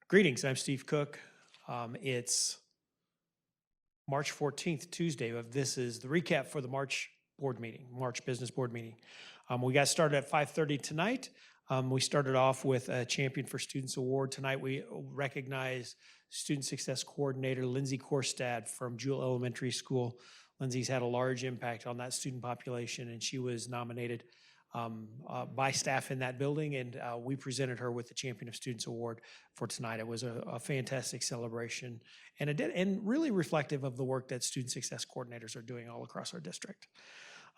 Greetings, I'm Steve Cook. It's March 14th, Tuesday. This is the recap for the March board meeting, March business board meeting. We got started at 5:30 tonight. We started off with a Champion for Students Award. Tonight we recognize Student Success Coordinator Lindsay Korstad from Jewell Elementary School. Lindsay's had a large impact on that student population, and she was nominated by staff in that building, and we presented her with the Champion of Students Award for tonight. It was a fantastic celebration and really reflective of the work that student success coordinators are doing all across our district.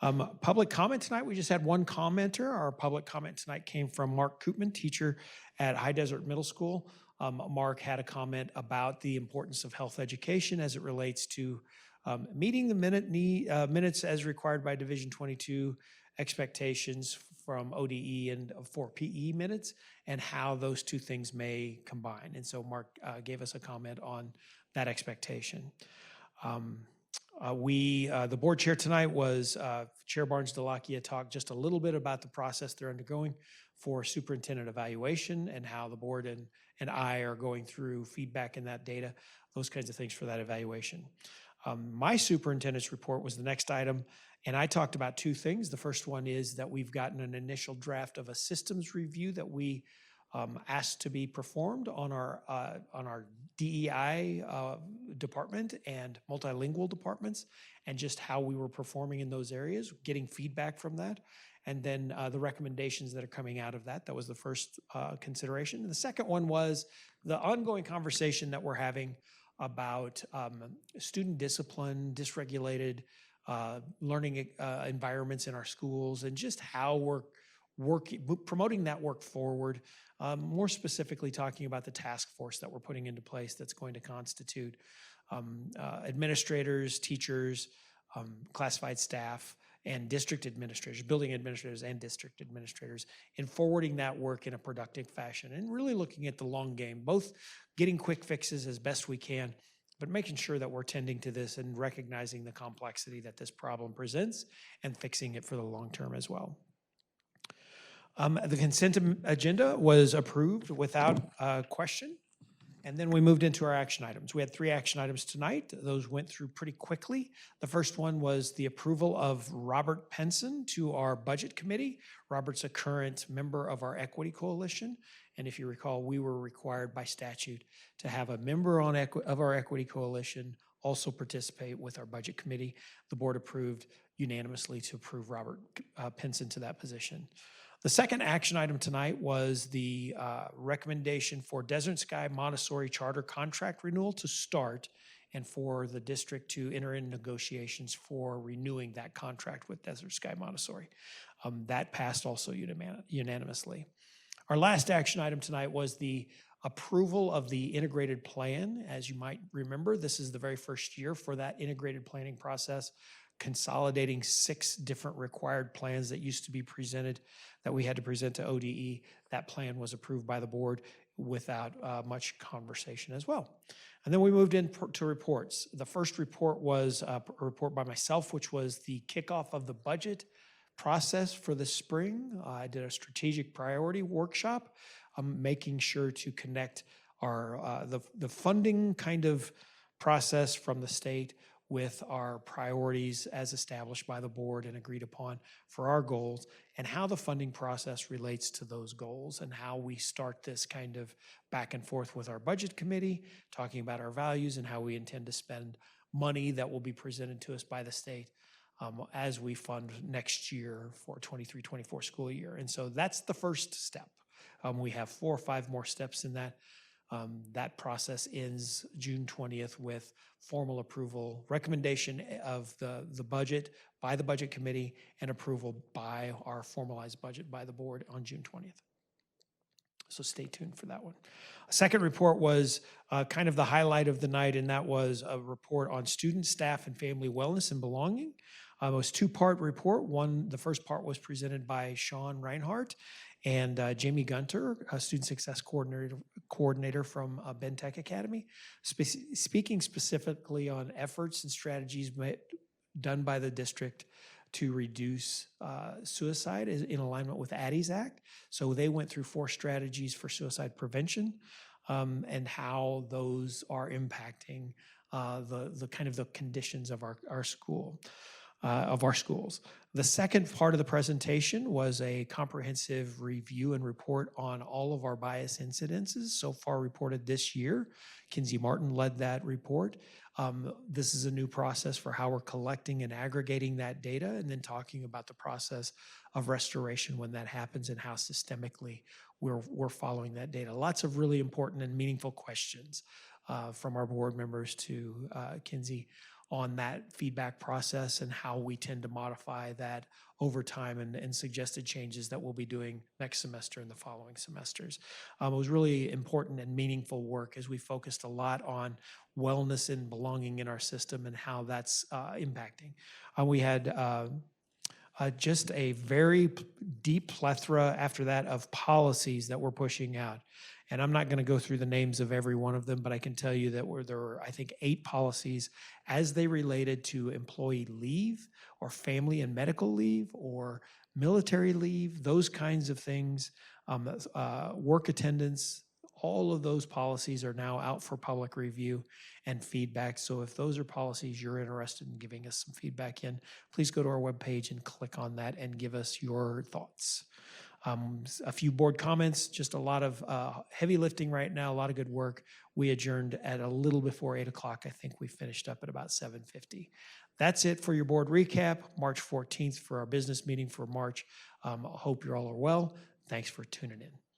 Public comment tonight, we just had one commenter. Our public comment tonight came from Mark Koopman, teacher at High Desert Middle School. Mark had a comment about the importance of health education as it relates to meeting the minutes as required by Division 22 expectations from ODE and for PE minutes, and how those two things may combine. And so Mark gave us a comment on that expectation. The board chair tonight was Chair Barnes Delakia. Talked just a little bit about the process they're undergoing for superintendent evaluation and how the board and I are going through feedback in that data, those kinds of things for that evaluation. My superintendent's report was the next item, and I talked about two things. The first one is that we've gotten an initial draft of a systems review that we asked to be performed on our DEI department and multilingual departments, and just how we were performing in those areas, getting feedback from that, and then the recommendations that are coming out of that. That was the first consideration. And the second one was the ongoing conversation that we're having about student discipline, dysregulated learning environments in our schools, and just how we're promoting that work forward. More specifically, talking about the task force that we're putting into place that's going to constitute administrators, teachers, classified staff, and district administrators, building administrators and district administrators, in forwarding that work in a productive fashion and really looking at the long game, both getting quick fixes as best we can, but making sure that we're tending to this and recognizing the complexity that this problem presents and fixing it for the long term as well. The consent agenda was approved without question. And then we moved into our action items. We had 3 action items tonight. Those went through pretty quickly. The first one was the approval of Robert Penson to our budget committee. Robert's a current member of our equity coalition. And if you recall, we were required by statute to have a member of our equity coalition also participate with our budget committee. The board approved unanimously to approve Robert Penson to that position. The second action item tonight was the recommendation for Desert Sky Montessori charter contract renewal to start, and for the district to enter in negotiations for renewing that contract with Desert Sky Montessori. That passed also unanimously. Our last action item tonight was the approval of the integrated plan. As you might remember, this is the very first year for that integrated planning process, consolidating 6 different required plans that used to be presented, that we had to present to ODE. That plan was approved by the board without much conversation as well. And then we moved into reports. The first report was a report by myself, which was the kickoff of the budget process for the spring. I did a strategic priority workshop, making sure to connect our the funding kind of process from the state with our priorities as established by the board and agreed upon for our goals, and how the funding process relates to those goals, and how we start this kind of back and forth with our budget committee, talking about our values and how we intend to spend money that will be presented to us by the state as we fund next year for 23-24 school year. And so that's the first step. We have 4 or 5 more steps in that. That process ends June 20th with formal approval, recommendation of the budget by the budget committee, and approval by our formalized budget by the board on June 20th. So stay tuned for that one. A second report was kind of the highlight of the night, and that was a report on student, staff, and family wellness and belonging. It was a 2-part report. The first part was presented by Sean Reinhardt and Jamie Gunter, a student success coordinator from Ben Tech Academy, speaking specifically on efforts and strategies done by the district to reduce suicide in alignment with Addie's Act. So they went through 4 strategies for suicide prevention. and how those are impacting the kind of the conditions of our school, of our schools. The second part of the presentation was a comprehensive review and report on all of our bias incidences so far reported this year. Kinsey Martin led that report. This is a new process for how we're collecting and aggregating that data, and then talking about the process of restoration when that happens and how systemically we're following that data. Lots of really important and meaningful questions from our board members to Kinsey on that feedback process and how we tend to modify that over time, and suggested changes that we'll be doing next semester and the following semesters. It was really important and meaningful work as we focused a lot on wellness and belonging in our system and how that's impacting. We had just a very deep plethora after that of policies that we're pushing out. And I'm not going to go through the names of every one of them, but I can tell you that there were, I think, 8 policies as they related to employee leave or family and medical leave or military leave, those kinds of things, work attendance. All of those policies are now out for public review and feedback. So if those are policies you're interested in giving us some feedback in, please go to our webpage and click on that and give us your thoughts. A few board comments, just a lot of heavy lifting right now, a lot of good work. We adjourned at a little before 8 o'clock. I think we finished up at about 7:50. That's it for your board recap. March 14th for our business meeting for March. Hope you all are well. Thanks for tuning in.